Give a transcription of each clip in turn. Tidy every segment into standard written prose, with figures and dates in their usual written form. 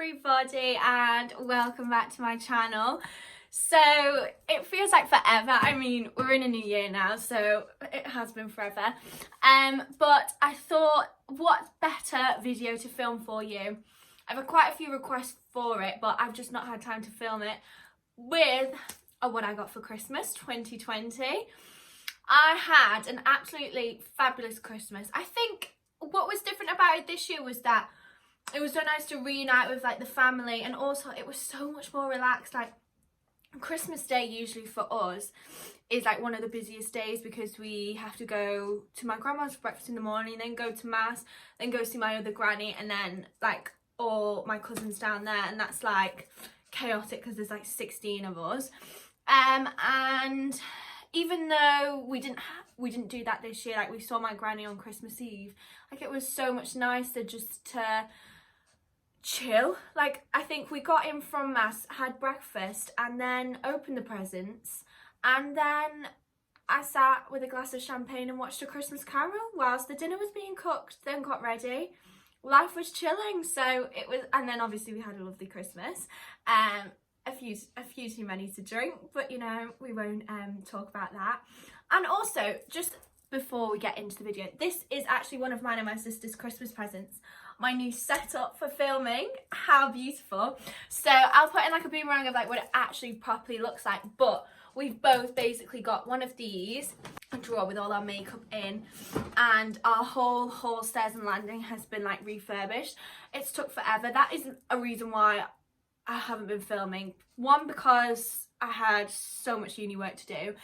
everybody and welcome back to my channel. So it feels like forever. I mean, we're in a new year now, so it has been forever. But I thought, what better video to film for you? I've had quite a few requests for it, but I've just not had time to film it with what I got for Christmas 2020. I had an absolutely fabulous Christmas. I think what was different about it this year was that it was so nice to reunite with like the family, and also it was so much more relaxed. Like Christmas Day usually for us is like one of the busiest days because we have to go to my grandma's for breakfast in the morning, then go to mass, then go see my other granny, and then like all my cousins down there, and that's like chaotic because there's like 16 of us. And even though we didn't do that this year, like we saw my granny on Christmas Eve, like it was so much nicer just to chill. Like I think we got in from mass, had breakfast, and then opened the presents, and then I sat with a glass of champagne and watched A Christmas Carol whilst the dinner was being cooked, then got ready. Life was chilling, so it was. And then obviously we had a lovely Christmas. A few too many to drink, but you know, we won't talk about that. And also, just before we get into the video, this is actually one of mine and my sister's Christmas presents. My new setup for filming. How beautiful. So I'll put in like a boomerang of like what it actually properly looks like, but we've both basically got one of these, a drawer with all our makeup in, and our whole stairs and landing has been like refurbished. It's took forever. That is a reason why I haven't been filming. One, because I had so much uni work to do.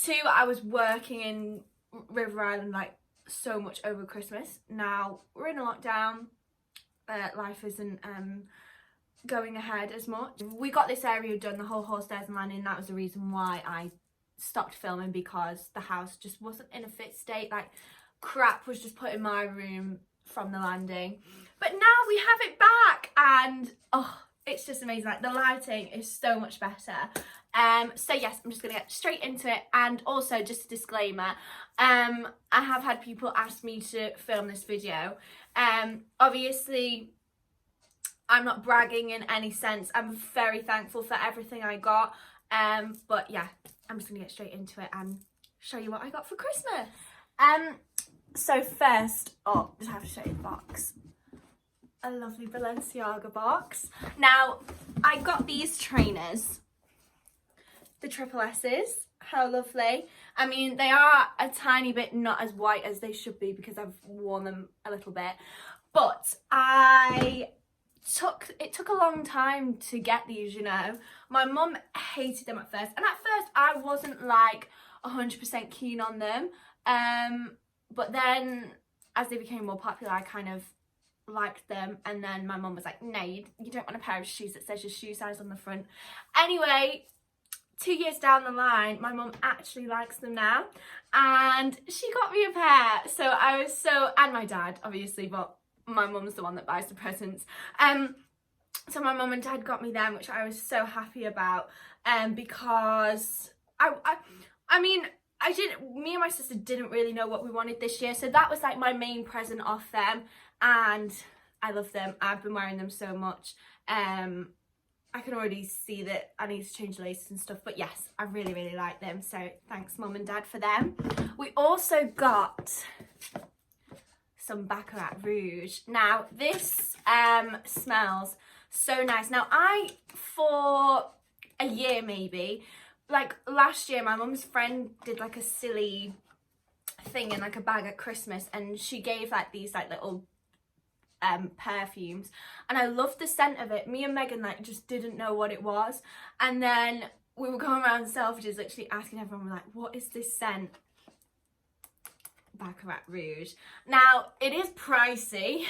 Two, I was working in River Island like so much over Christmas. Now we're in a lockdown. Life isn't going ahead as much. We got this area done, the whole stairs and landing. That was the reason why I stopped filming, because the house just wasn't in a fit state. Like crap was just put in my room from the landing. But now we have it back, and oh, it's just amazing. Like the lighting is so much better. So yes, I'm just gonna get straight into it. And also, just a disclaimer, I have had people ask me to film this video. Obviously I'm not bragging in any sense. I'm very thankful for everything I got. But yeah, I'm just gonna get straight into it and show you what I got for Christmas. So first up, just have to show you the box. A lovely Balenciaga box. Now, I got these trainers, the triple S's. How lovely. I mean, they are a tiny bit not as white as they should be because I've worn them a little bit, but it took a long time to get these, you know. My mum hated them at first, and at first I wasn't like 100% keen on them, but then as they became more popular, I kind of liked them. And then my mum was like, no, you don't want a pair of shoes that says your shoe size on the front. Anyway, 2 years down the line, my mum actually likes them now, and she got me a pair. So I was and my dad obviously, but my mum's the one that buys the presents. So my mum and dad got me them, which I was so happy about, because I mean, me and my sister didn't really know what we wanted this year, so that was like my main present off them, and I love them. I've been wearing them so much. I can already see that I need to change the laces and stuff, but yes, I really like them, so thanks mum and dad for them. We also got some Baccarat Rouge. Now this smells so nice. Now for a year maybe, like last year, my mum's friend did like a silly thing in like a bag at Christmas, and she gave like these like little perfumes, and I loved the scent of it. Me and Megan like just didn't know what it was, and then we were going around Selfridges literally asking everyone, we're like, what is this scent? Baccarat Rouge. Now it is pricey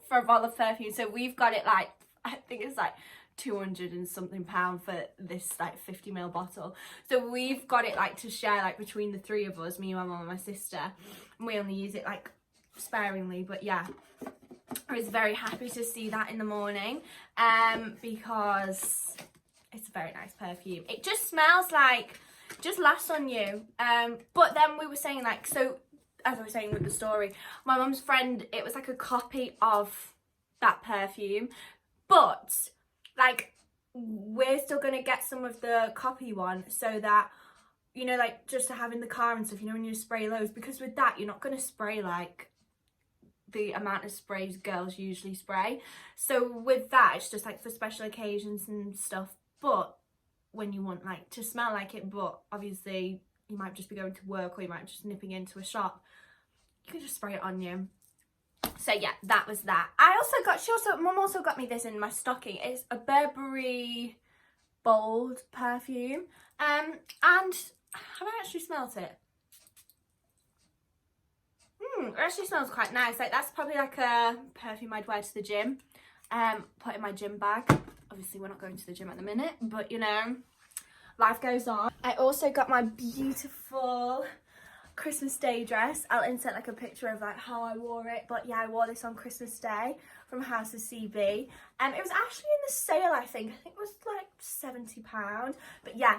for a bottle of perfume, so we've got it like, I think it's like 200 and something pound for this like 50ml bottle. So we've got it like to share like between the three of us, me, my mum and my sister, and we only use it like sparingly. But yeah, I was very happy to see that in the morning, because it's a very nice perfume. It just smells like, just lasts on you. But then we were saying like, so as I was saying with the story, my mum's friend, it was like a copy of that perfume, but like we're still gonna get some of the copy one, so that, you know, like just to have in the car and stuff, you know, when you spray loads, because with that you're not gonna spray like the amount of sprays girls usually spray. So with that, it's just like for special occasions and stuff, but when you want like to smell like it, but obviously you might just be going to work, or you might be just nipping into a shop, you can just spray it on you. So yeah, that was that. Mum also got me this in my stocking. It's a Burberry Bold perfume, and have I actually smelt it? It actually smells quite nice. Like, that's probably like a perfume I'd wear to the gym, put in my gym bag. Obviously we're not going to the gym at the minute, but you know, life goes on. I also got my beautiful Christmas Day dress. I'll insert like a picture of like how I wore it, but yeah, I wore this on Christmas Day from House of CB. It was actually in the sale, I think it was like £70, but yeah,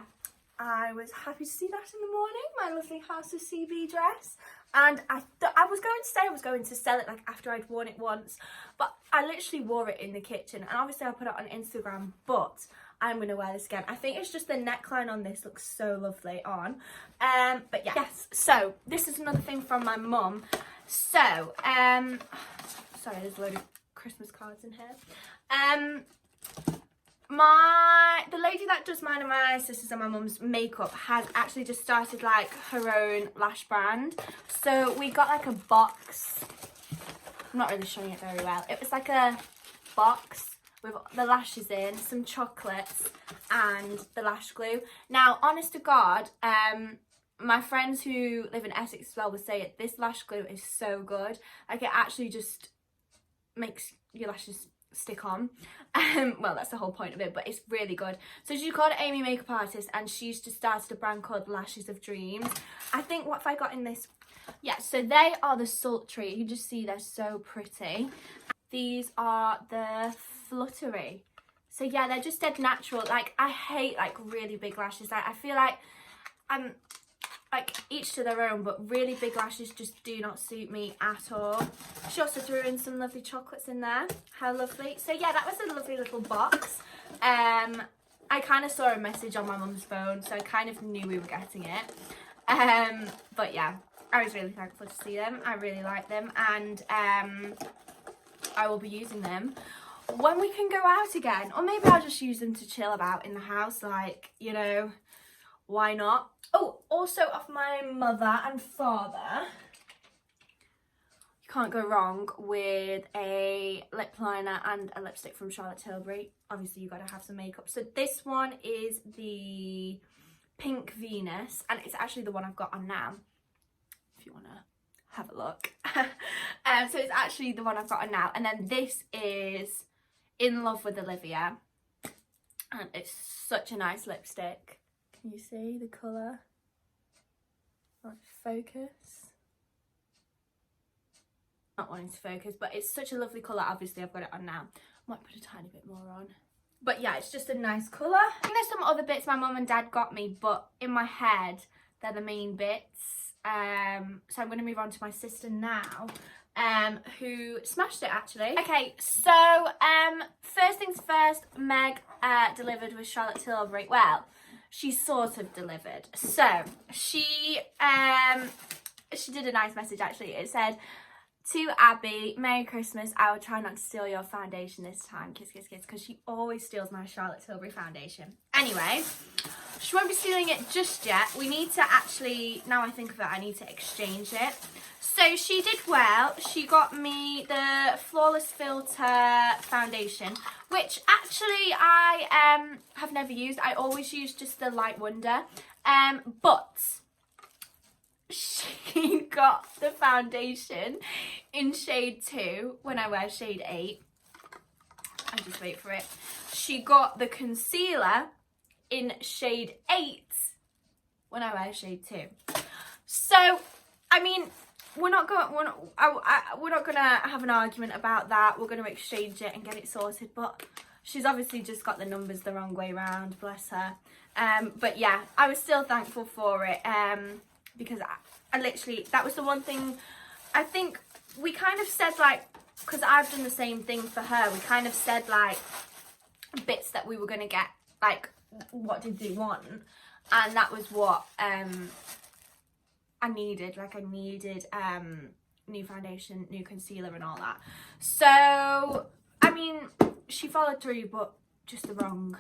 I was happy to see that in the morning, my lovely House of CB dress. And I was going to sell it like after I'd worn it once, but I literally wore it in the kitchen, and obviously I put it on Instagram, but I'm going to wear this again. I think it's just the neckline on this looks so lovely on. But yeah. Yes, so this is another thing from my mum. So, sorry, there's a load of Christmas cards in here. The lady that does mine and my sisters and my mum's makeup has actually just started like her own lash brand. So we got like a box. I'm not really showing it very well. It was like a box with the lashes in, some chocolates and the lash glue. Now, honest to God, my friends who live in Essex as well would say it, this lash glue is so good. Like, it actually just makes your lashes stick on. Well, that's the whole point of it, but it's really good. So she's called Amy Makeup Artist, and she's just started a brand called Lashes of Dreams. I think, what have I got in this? Yeah, so they are the sultry. You can just see they're so pretty. These are the fluttery. So yeah, they're just dead natural. Like, I hate like really big lashes. Like, I feel like like each to their own, but really big lashes just do not suit me at all. She also threw in some lovely chocolates in there. How lovely. So yeah, that was a lovely little box. I kind of saw a message on my mum's phone, so I kind of knew we were getting it. But yeah, I was really thankful to see them. I really like them, and I will be using them when we can go out again, or maybe I'll just use them to chill about in the house, like, you know, why not? Oh, also off my mother and father, you can't go wrong with a lip liner and a lipstick from Charlotte Tilbury. Obviously, you've got to have some makeup. So this one is the Pink Venus, and it's actually the one I've got on now, if you want to have a look. So it's actually the one I've got on now. And then this is In Love with Olivia, and it's such a nice lipstick. Can you see the colour? Like, focus. Not wanting to focus, but it's such a lovely colour. Obviously, I've got it on now. Might put a tiny bit more on. But yeah, it's just a nice colour. I think there's some other bits my mum and dad got me, but in my head, they're the main bits. So I'm going to move on to my sister now, who smashed it actually. Okay, so first things first, Meg delivered with Charlotte Tilbury. Well, she sort of delivered. So she did a nice message actually. It said, "To Abby, Merry Christmas. I will try not to steal your foundation this time. Kiss, kiss, kiss." Because she always steals my Charlotte Tilbury foundation. Anyway, she won't be stealing it just yet. We need to actually, now I think of it, I need to exchange it. So she did well. She got me the Flawless Filter foundation, which actually I have never used. I always use just the Light Wonder. But she got the foundation in shade 2 when I wear shade 8. I just wait for it. She got the concealer in shade 8 when I wear shade 2. So, I mean, we're not gonna have an argument about that. We're gonna exchange it and get it sorted. But she's obviously just got the numbers the wrong way around, bless her. But yeah, I was still thankful for it. Because I literally, that was the one thing I think we kind of said, like, because I've done the same thing for her, we kind of said like bits that we were going to get, like what did they want, and that was what I needed. Like I needed new foundation, new concealer and all that. So I mean, she followed through, but just the wrong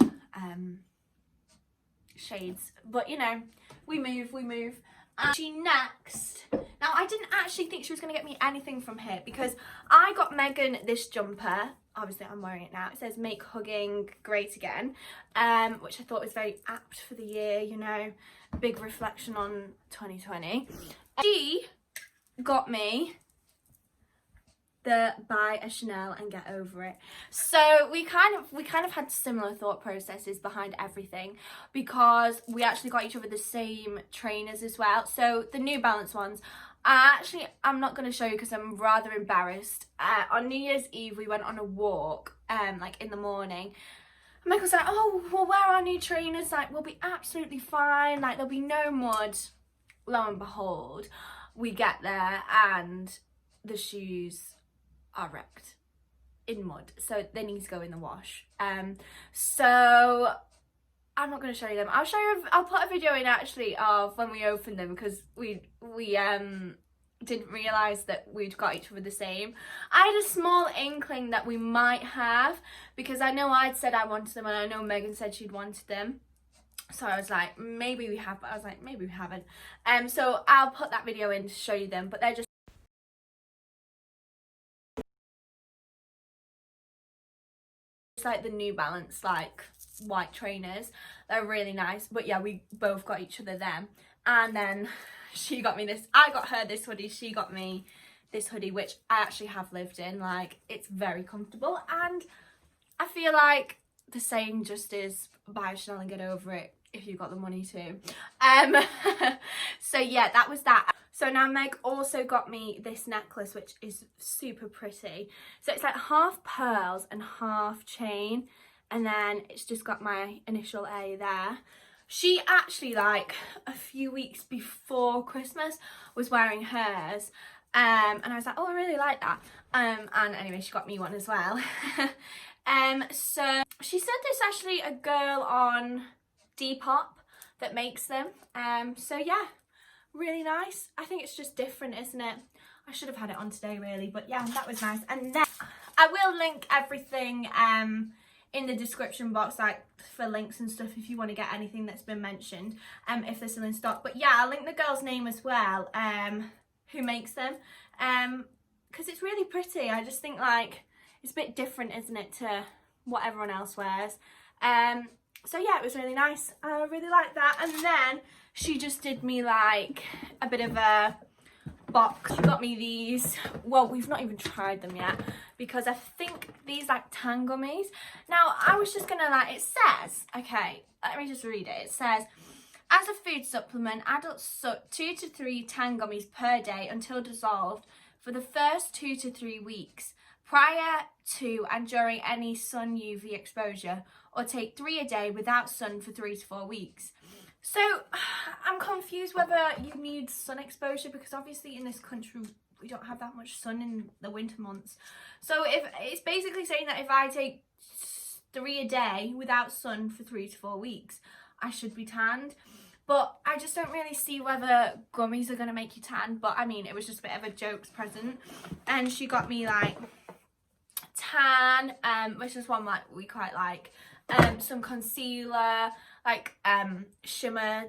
shades. But you know, we move. And she next, now I didn't actually think she was going to get me anything from here, because I got Megan this jumper. Obviously I'm wearing it now. It says make hugging great again, which I thought was very apt for the year, you know, big reflection on 2020. She got me the buy a Chanel and get over it. So we kind of had similar thought processes behind everything, because we actually got each other the same trainers as well. So the New Balance ones, I'm not going to show you because I'm rather embarrassed. On New Year's Eve we went on a walk like in the morning. And Michael's like, oh, we'll wear our new trainers, like we'll be absolutely fine, like there'll be no mud. Lo and behold, we get there and the shoes are wrecked in mud, so they need to go in the wash. So I'm not going to show you them. I'll put a video in actually of when we opened them, because we didn't realise that we'd got each other the same. I had a small inkling that we might have, because I know I'd said I wanted them and I know Megan said she'd wanted them. So I was like, maybe we have, but I was like, maybe we haven't. So I'll put that video in to show you them, but they're just like the New Balance like white trainers. They're really nice. But yeah, we both got each other them. And then she got me this, I got her this hoodie, she got me this hoodie, which I actually have lived in. Like, it's very comfortable, and I feel like the saying just is buy a Chanel and get over it if you've got the money to. So yeah, that was that. So now Meg also got me this necklace, which is super pretty. So it's like half pearls and half chain, and then it's just got my initial A there. She actually, like a few weeks before Christmas, was wearing hers, and I was like, oh, I really like that. And anyway, she got me one as well. So she said there's actually a girl on Depop that makes them. So yeah, really nice. I think it's just different, isn't it? I should have had it on today really, but yeah, that was nice. And then I will link everything in the description box, like for links and stuff, if you want to get anything that's been mentioned, if they're still in stock. But yeah, I'll link the girl's name as well, who makes them, because it's really pretty. I just think like it's a bit different, isn't it, to what everyone else wears. So yeah, it was really nice. I really like that. And then she just did me like a bit of a box. She got me these, well, we've not even tried them yet, because I think these like Tang Gummies. Now I was just gonna like, it says, okay, let me just read it. It says, as a food supplement, adults suck 2 to 3 Tang Gummies per day until dissolved for the first 2 to 3 weeks prior to and during any sun UV exposure, or take 3 a day without sun for 3 to 4 weeks. So I'm confused whether you need sun exposure, because obviously in this country we don't have that much sun in the winter months. So if it's basically saying that if I take 3 a day without sun for 3 to 4 weeks, I should be tanned. But I just don't really see whether gummies are going to make you tan. But I mean, it was just a bit of a jokes present. And she got me like tan, which is one like we quite like. Some concealer, like shimmer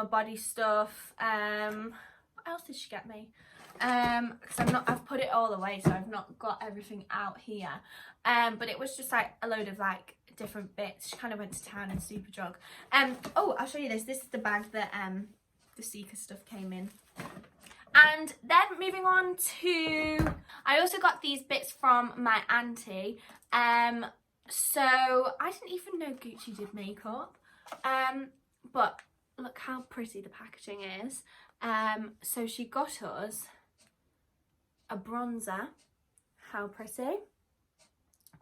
body stuff. What else did she get me? Because I've put it all away, so I've not got everything out here. But it was just like a load of like different bits. She kind of went to town in Superdrug. Oh, I'll show you this. This is the bag that the Seeker stuff came in. And then moving on to, I also got these bits from my auntie. So I didn't even know Gucci did makeup, but look how pretty the packaging is. So she got us a bronzer. How pretty.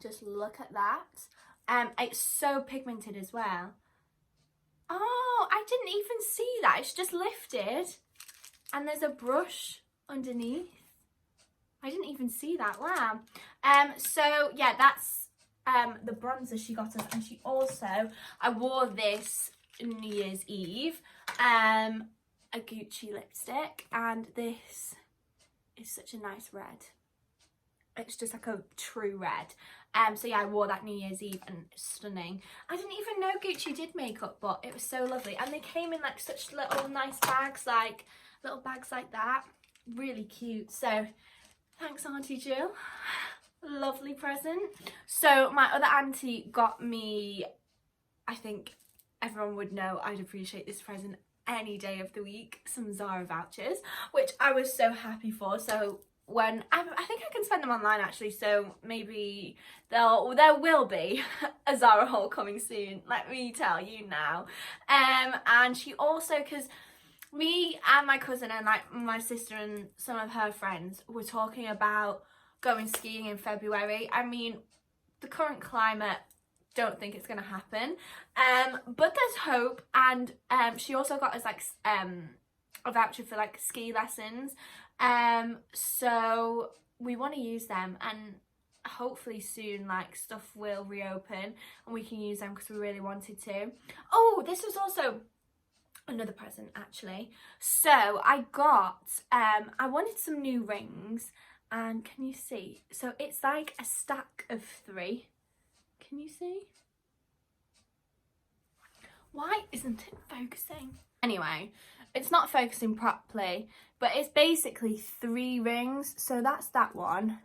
Just look at that. It's so pigmented as well. Oh, I didn't even see that. It's just lifted and there's a brush underneath. I didn't even see that. Wow. So yeah, that's the bronzer she got us, and she also, I wore this New Year's Eve, a Gucci lipstick, and this is such a nice red. It's just like a true red. So yeah, I wore that New Year's Eve and it's stunning. I didn't even know Gucci did makeup, but it was so lovely. And they came in like such little nice bags, like little bags like that. Really cute. So thanks, Auntie Jill. Lovely present. So my other auntie got me, I think everyone would know I'd appreciate this present any day of the week, some Zara vouchers, which I was so happy for. So when I think I can spend them online actually, so maybe there will be a Zara haul coming soon, let me tell you now. And she also, because me and my cousin and like my sister and some of her friends were talking about going skiing in February. I mean, the current climate, don't think it's gonna happen, but there's hope. And she also got us like a voucher for like ski lessons, so we want to use them, and hopefully soon like stuff will reopen and we can use them because we really wanted to. Oh, this was also another present actually. So I got I wanted some new rings, and can you see, so it's like a stack of 3. Can you see? Why isn't it focusing? Anyway, it's not focusing properly, but it's basically 3 rings. So that's that one.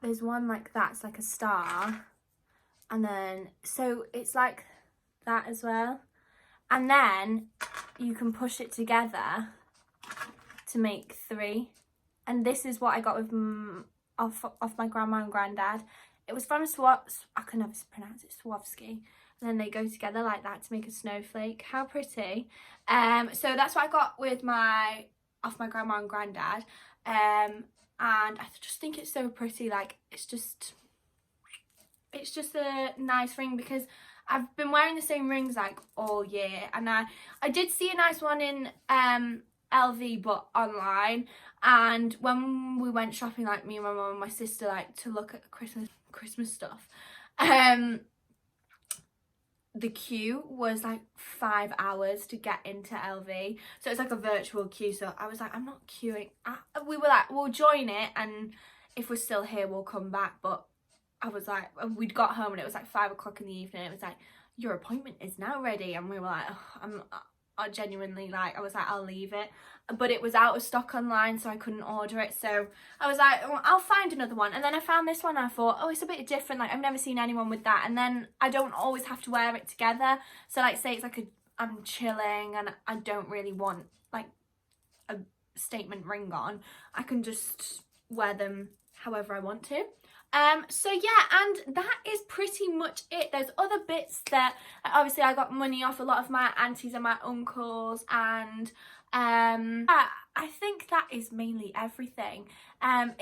There's one like that, it's like a star. And then, so it's like that as well. And then you can push it together to make 3. And this is what I got with off my grandma and granddad. It was from I can never pronounce it, Swarovski. And then they go together like that to make a snowflake. How pretty. So that's what I got with off my grandma and granddad. And I just think it's so pretty. Like, it's just a nice ring, because I've been wearing the same rings like all year. And I did see a nice one in LV, but online. And when we went shopping, like me and my mum and my sister, like to look at Christmas stuff, the queue was like 5 hours to get into LV. So it's like a virtual queue. So I was like, I'm not queuing. We were like, we'll join it, and if we're still here, we'll come back. But I was like, we'd got home and it was like 5 o'clock in the evening. It was like, your appointment is now ready. And we were like, oh, I genuinely, like, I was like, I'll leave it. But it was out of stock online, so I couldn't order it. So I was like, well, I'll find another one. And then I found this one and I thought, oh, it's a bit different. Like, I've never seen anyone with that. And then I don't always have to wear it together. So like, say it's like I'm chilling and I don't really want like a statement ring on. I can just wear them however I want to. So yeah, and that is pretty much it. There's other bits that obviously I got money off a lot of my aunties and my uncles, and I think that is mainly everything. I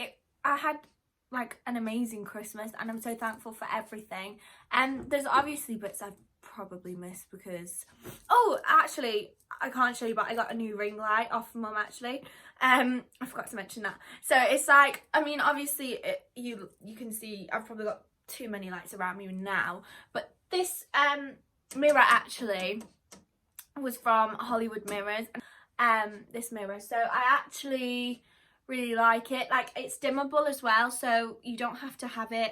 had like an amazing Christmas, and I'm so thankful for everything. And there's obviously bits I've probably missed because, oh, actually I can't show you, but I got a new ring light off mum actually. I forgot to mention that. So it's like, I mean, obviously you can see I've probably got too many lights around me now, but this mirror actually was from Hollywood Mirrors. This mirror, so I actually really like it. Like, it's dimmable as well, so you don't have to have it,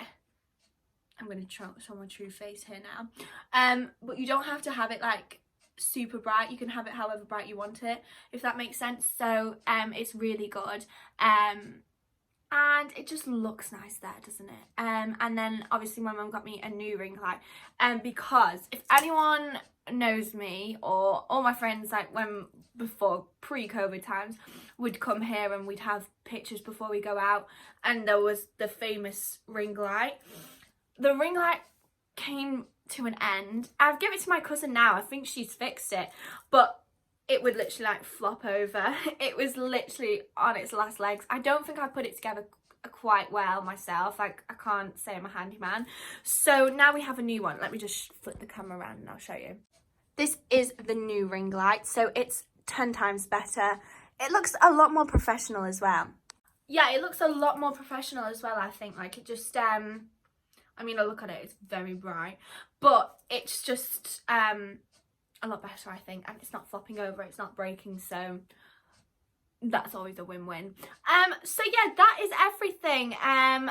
I'm going to show my true face here now, but you don't have to have it like super bright. You can have it however bright you want it, if that makes sense. So it's really good, and it just looks nice there, doesn't it? And then obviously my mum got me a new ring light, because if anyone knows me, or all my friends, like when before pre-COVID times, would come here and we'd have pictures before we go out, and there was the famous ring light. The ring light came to an end. I've given it to my cousin now. I think she's fixed it, but it would literally like flop over. It was literally on its last legs. I don't think I put it together quite well myself. Like, I can't say I'm a handyman. So now we have a new one. Let me just flip the camera around and I'll show you. This is the new ring light. So it's 10 times better. It looks a lot more professional as well. yeah, it looks a lot more professional as well, I think. Like, it just, I mean, I look at it, it's very bright, but it's just a lot better, I think, and it's not flopping over, it's not breaking, so that's always a win-win. So yeah, that is everything, and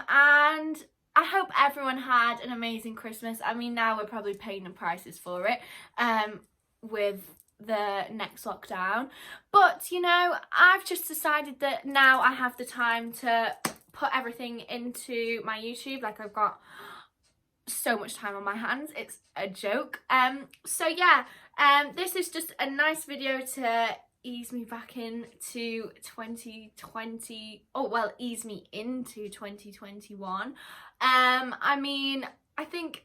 I hope everyone had an amazing Christmas. I mean, now we're probably paying the prices for it with the next lockdown, but you know, I've just decided that now I have the time to put everything into my YouTube. Like, I've got so much time on my hands, it's a joke. So yeah, this is just a nice video to ease me back into 2020, oh well, ease me into 2021. I mean, I think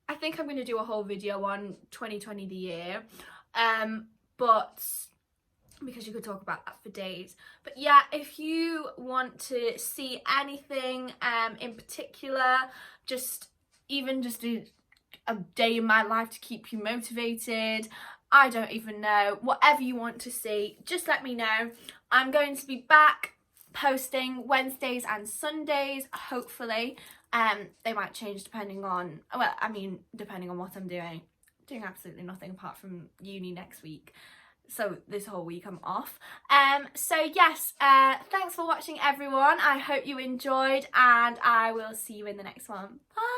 I'm going to do a whole video on 2020 the year, but because you could talk about that for days. But yeah, if you want to see anything in particular, just a day in my life to keep you motivated, I don't even know, whatever you want to see, just let me know. I'm going to be back posting Wednesdays and Sundays, hopefully. They might change depending on, well, I mean, depending on what I'm doing. Doing absolutely nothing apart from uni next week, so this whole week I'm off. So yes, thanks for watching everyone. I hope you enjoyed, and I will see you in the next one. Bye.